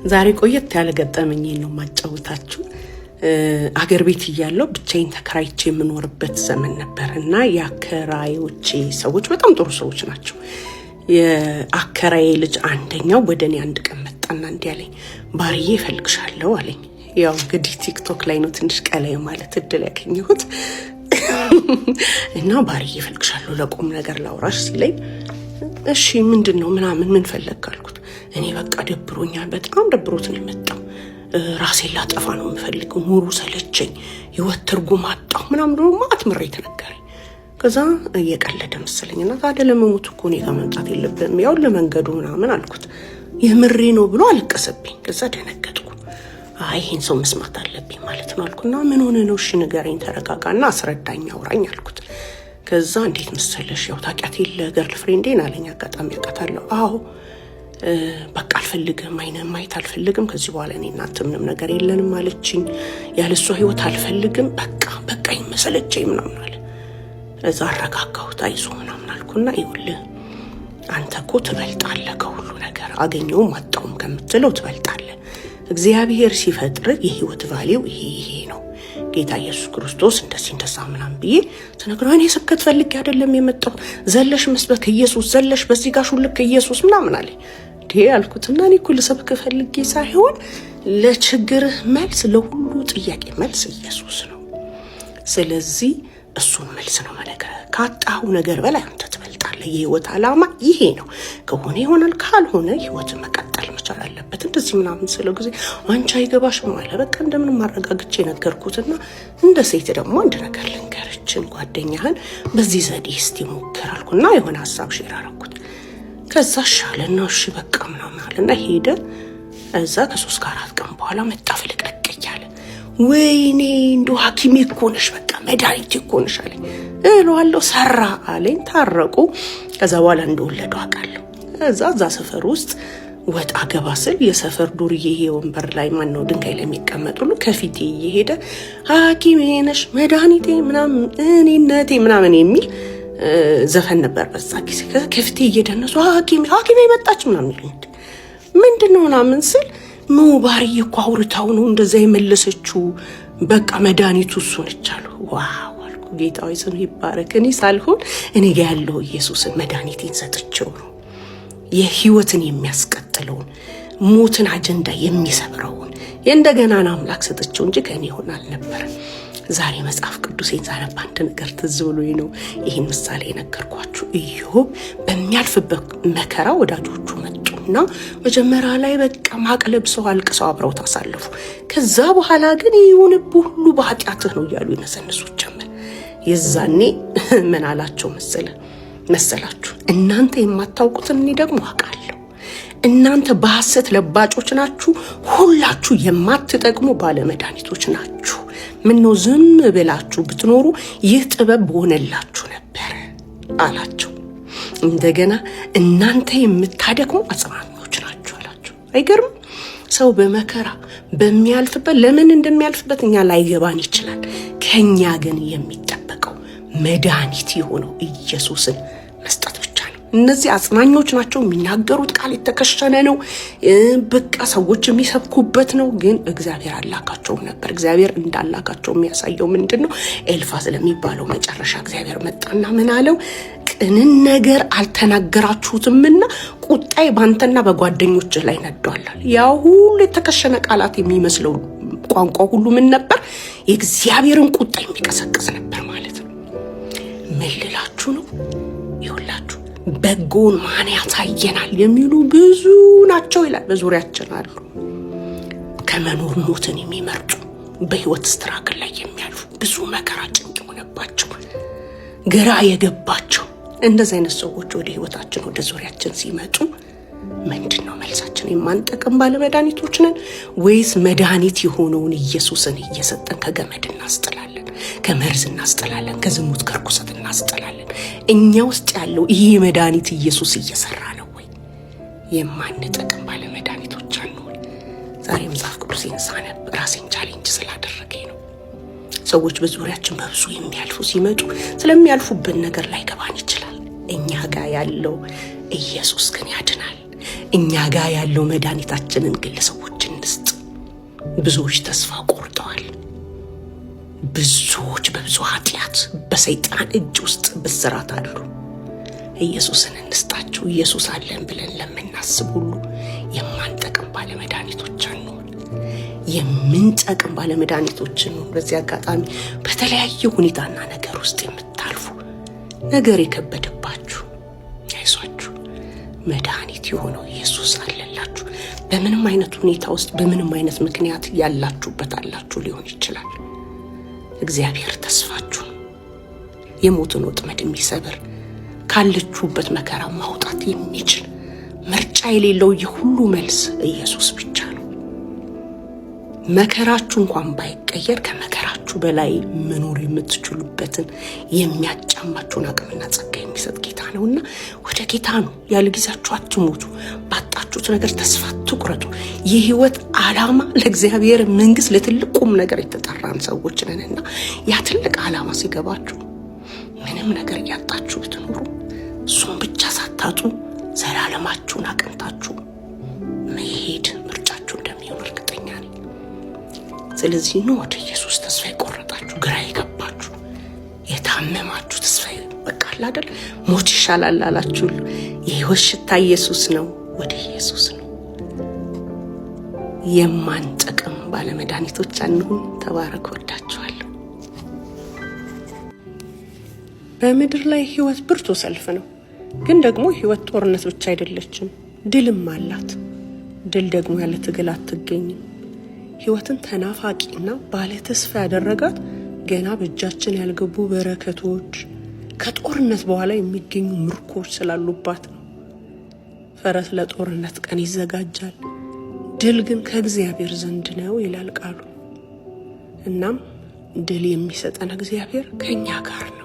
ዛሬ ቆየት ያለ ገጠመኝ ነው ማጫወታችሁ። አገር ቤት እያለሁ ብቻዬን ተከራይቼ የምኖርበት ዘመን ነበርና የአከራዮቼ ሰዎች በጣም ጥሩ ሰዎች ናቸው። የአከራዬ ልጅ አንደኛው ወደኔ አንድ ቀን መጣና እንዲህ አለኝ፣ ባርዬ እፈልግሻለሁ አለኝ። ያው እንግዲህ ቲክቶክ ላይ ነው ትንሽ ቀላይ ማለት እድል ያገኘሁት እና ባርዬ እፈልግሻለሁ ለቁም ነገር ላውራሽ ሲለኝ እሺ ምንድነው ምናምን ምን ፈለግ አልኩት። እኔ በቃ ደብሮኛል፣ በጣም ደብሮት ነው የመጣው፣ ራሴን ላጠፋ ነው የምፈልገው፣ ኑሮ ሰለቸኝ፣ ህይወት ትርጉም አጣሁ ምናምን ብሎ ማት ምሬት ነገረኝ። ከዛ እየቀለደ መሰለኝና ታዲያ ለመሞት እኮ እኔ ጋር መምጣት የለብህም ያው ለመንገዱ ምናምን አልኩት። የምሬ ነው ብሎ አለቀሰብኝ። ከዛ ደነገጥኩ። አይ ይሄን ሰው መስማት አለብኝ ማለት ነው አልኩና ምን ሆነ ነው? እሺ ንገረኝ፣ ተረጋጋና አስረዳኝ፣ አውራኝ አልኩት። ከዛ እንዴት መሰለሽ ያው ታውቂያት የለ ገርል ፍሬንዴን አለኝ። አጋጣሚ ያውቃታለሁ። አዎ በቃ አልፈልግም፣ አይነን ማየት አልፈልግም፣ ከዚህ በኋላ እኔ እናንተ ምንም ነገር የለንም አለችኝ። ያለሷ ህይወት አልፈልግም፣ በቃ ይመሰለቸኝ ምናምን አለ። እዛ አረጋጋሁት። አይዞ ምናምን አልኩና ይኸውልህ አንተ እኮ ትበልጣለህ ከሁሉ ነገር፣ አገኘውም አጣውም ከምትለው ትበልጣለህ። እግዚአብሔር ሲፈጥር የህይወት ቫልዩ ይሄ ነው። ጌታ ኢየሱስ ክርስቶስ እንደዛ ምናምን ብዬ ተነግረው እኔ ስብከት ፈልጌ አይደለም የመጣው፣ ዘለሽ መስበክ ኢየሱስ፣ ዘለሽ በዚህ ጋር ሹልክ ኢየሱስ ምናምን አለ። እንዴ አልኩትና እኔ እኮ ልሰብክ ፈልጌ ሳይሆን ለችግርህ መልስ፣ ለሁሉ ጥያቄ መልስ ኢየሱስ ነው። ስለዚህ እሱን መልስ ነው ማለት ካጣው ነገር በላይ አንተ ትበልጣለህ። የህይወት ዓላማ ይሄ ነው። ከሆነ ይሆናል፣ ካልሆነ ህይወት መቀጠል መቻል አለበት። እንደዚህ ምናምን ስለው ጊዜ አንቺ አይገባሽም አለ። በቃ እንደምን ማረጋግጬ ነገርኩትና እንደ ሴት ደግሞ አንድ ነገር ልንገርችን፣ ጓደኛህን በዚህ ዘዴ እስቲ ሞክር አልኩና የሆነ ሐሳብ ሼር አደረኩት። ከዛ ሻለና እሺ በቃ ምናምን አለና ሄደ። እዛ ከ3-4 ቀን በኋላ መጣ ፍልቅልቅ እያለ። ወይኔ እንደው ሐኪሜ እኮ ነሽ፣ በቃ መድኃኒቴ እኮ ነሽ አለኝ። እለዋለሁ ሰራ አለኝ። ታረቁ። ከዛ በኋላ እንደወለዱ አውቃለሁ። እዛ ሰፈር ውስጥ ወጣ ገባ ስል የሰፈር ዱርዬ ወንበር ላይ ማነው ድንጋይ ላይ የሚቀመጡሉ ከፊቴ እየሄደ ሐኪሜ ነሽ መድኃኒቴ ምናምን እኔነቴ ምናምን የሚል ዘፈን ነበር በዛ ጊዜ። ከፊቴ እየደነሱ ሐኪሜ መጣች ምናምን ይሉኝ። ምንድነው ምናምን ስል ባርዬ እኮ አውርታው ነው እንደዛ የመለሰችው፣ በቃ መድኃኒቱ እሱ ነች አሉ። ዋው አልኩ። ጌታዬ ስም ይባረክ። እኔ ሳልሆን እኔ ጋር ያለው ኢየሱስን መድኃኒቴን ሰጥቼው ነው የህይወትን የሚያስቀጥለውን ሞትን አጀንዳ የሚሰብረውን የእንደገና አምላክ ሰጥቼው እንጂ ከኔ ይሆናል ነበር። ዛሬ መጽሐፍ ቅዱሴን ሳነብ አንድ ነገር ትዝ ብሎኝ ነው ይህን ምሳሌ ነገርኳችሁ። ኢዮብ በሚያልፍበት መከራ ወዳጆቹ መጡና መጀመሪያ ላይ በቃ ማቅ ለብሰው አልቅሰው አብረው ታሳለፉ። ከዛ በኋላ ግን ይሁንብህ ሁሉ በኃጢአትህ ነው እያሉ ይነሰንሱት ጀመር። የዛኔ ምን አላቸው መሰላችሁ? እናንተ የማታውቁትን እኔ ደግሞ አውቃለሁ። እናንተ በሐሰት ለባጮች ናችሁ፣ ሁላችሁ የማትጠቅሙ ባለመድኃኒቶች ናችሁ። ምነው ዝም ብላችሁ ብትኖሩ ይህ ጥበብ በሆነላችሁ ነበር አላቸው። እንደገና እናንተ የምታደክሙ አጽናኞች ናችሁ አላቸው። አይገርም? ሰው በመከራ በሚያልፍበት ለምን እንደሚያልፍበት እኛ ላይገባን ይችላል። ከኛ ግን የሚጠበቀው መድኃኒት የሆነው ኢየሱስን መስጠት ብቻ ነው። እነዚህ አጽናኞች ናቸው። የሚናገሩት ቃል የተከሸነ ነው። በቃ ሰዎች የሚሰብኩበት ነው። ግን እግዚአብሔር አላካቸውም ነበር። እግዚአብሔር እንዳላካቸው የሚያሳየው ምንድነው? ኤልፋዝ ለሚባለው መጨረሻ እግዚአብሔር መጣና ምን አለው? ቅንን ነገር አልተናገራችሁትምና ቁጣዬ ባንተና በጓደኞችህ ላይ ነዷል። ያው ሁሉ የተከሸነ ቃላት የሚመስለው ቋንቋ ሁሉ ምን ነበር? የእግዚአብሔርን ቁጣ የሚቀሰቅስ ነበር ማለት ነው። ምን ልላችሁ ነው? ይኸውላችሁ በጎን ማን ያሳየናል የሚሉ ብዙ ናቸው ይላል። በዙሪያችን አሉ። ከመኖር ሞትን የሚመርጡ በህይወት ስትራግል ላይ የሚያልፉ ብዙ መከራ ጭንቅ ሆነባቸው ግራ የገባቸው እንደዚህ አይነት ሰዎች ወደ ህይወታችን ወደ ዙሪያችን ሲመጡ ምንድነው መልሳችን? የማንጠቅም ባለመድኃኒቶች ነን ወይስ መድኃኒት የሆነውን ኢየሱስን እየሰጠን ከገመድ እናስጥላለን፣ ከመርዝ እናስጥላለን፣ ከዝሙት ከርኩሰት እናስጥላለን? እኛ ውስጥ ያለው ይሄ መድኃኒት ኢየሱስ እየሰራ ነው ወይ? የማንጠቅም ባለመድኃኒቶች አንሆን። ዛሬ መጽሐፍ ቅዱሴን ሳነብ ራሴን ቻሌንጅ ስላደረገኝ ነው። ሰዎች በዙሪያችን በብዙ የሚያልፉ ሲመጡ ስለሚያልፉብን ነገር ላይ ገባን ይችላል። እኛ ጋር ያለው ኢየሱስ ግን ያድናል። እኛ ጋር ያለው መድኃኒታችንን ግን ለሰዎች እንስጥ። ብዙዎች ተስፋ ቆርጠዋል። ብዙዎች በብዙ ኃጢአት በሰይጣን እጅ ውስጥ በስራት አሉ። ኢየሱስን እንስጣቸው። ኢየሱስ አለን ብለን ለምናስብ ሁሉ የማንጠቅም ባለመድኃኒቶች አንሁን፣ የምንጠቅም ባለመድኃኒቶች እንሁን። በዚህ አጋጣሚ በተለያየ ሁኔታና ነገር ውስጥ የምታልፉ ነገር የከበደባችሁ አይዟችሁ፣ መድኃኒት የሆነው ኢየሱስ አለላችሁ። በምንም አይነት ሁኔታ ውስጥ በምንም አይነት ምክንያት ያላችሁበት አላችሁ ሊሆን ይችላል። እግዚአብሔር ተስፋችሁ የሞትን ወጥመድ የሚሰብር ካለችሁበት መከራ ማውጣት የሚችል ምርጫ የሌለው የሁሉ መልስ ኢየሱስ ብቻ ነው። መከራችሁ እንኳን ባይቀየር ከመከራችሁ በላይ መኖር የምትችሉበትን የሚያጫማችሁን አቅምና ጸጋ የሚሰጥ ጌታ ነውና ወደ ጌታ ነው። ያለ ጊዜያችሁ አትሞቱ። ባጣችሁት ነገር ተስፋ አትቁረጡ። የህይወት ዓላማ ለእግዚአብሔር መንግስት ለትልቅ ቁም ነገር የተጠራን ሰዎች ነንና ያ ትልቅ ዓላማ ሲገባችሁ ምንም ነገር ያጣችሁ ብትኖሩ እሱም ብቻ ሳታጡ ዘላለማችሁን አቅንታችሁ መሄድ ምርጫችሁ እንደሚሆን እርግጠኛ ነኝ። ስለዚህ ነው ወደ ኢየሱስ ተስፋ የቆረጣችሁ፣ ግራ የገባችሁ፣ የታመማችሁ ተስፋ በቃል አይደል ሞት ይሻላል አላችሁ። የህይወት ሽታ ኢየሱስ ነው። ወደ ኢየሱስ ነው። የማንጠቅም ባለመድኃኒቶች አንሁን። ተባረክ። ወዳችኋለሁ። በምድር ላይ ህይወት ብርቱ ሰልፍ ነው። ግን ደግሞ ህይወት ጦርነት ብቻ አይደለችም፣ ድልም አላት። ድል ደግሞ ያለ ትግል አትገኝም። ህይወትን ተናፋቂና ባለ ተስፋ ያደረጋት ገና በእጃችን ያልገቡ በረከቶች፣ ከጦርነት በኋላ የሚገኙ ምርኮች ስላሉባት ነው። ፈረስ ለጦርነት ቀን ይዘጋጃል፣ ድል ግን ከእግዚአብሔር ዘንድ ነው ይላል ቃሉ። እናም ድል የሚሰጠን እግዚአብሔር ከኛ ጋር ነው።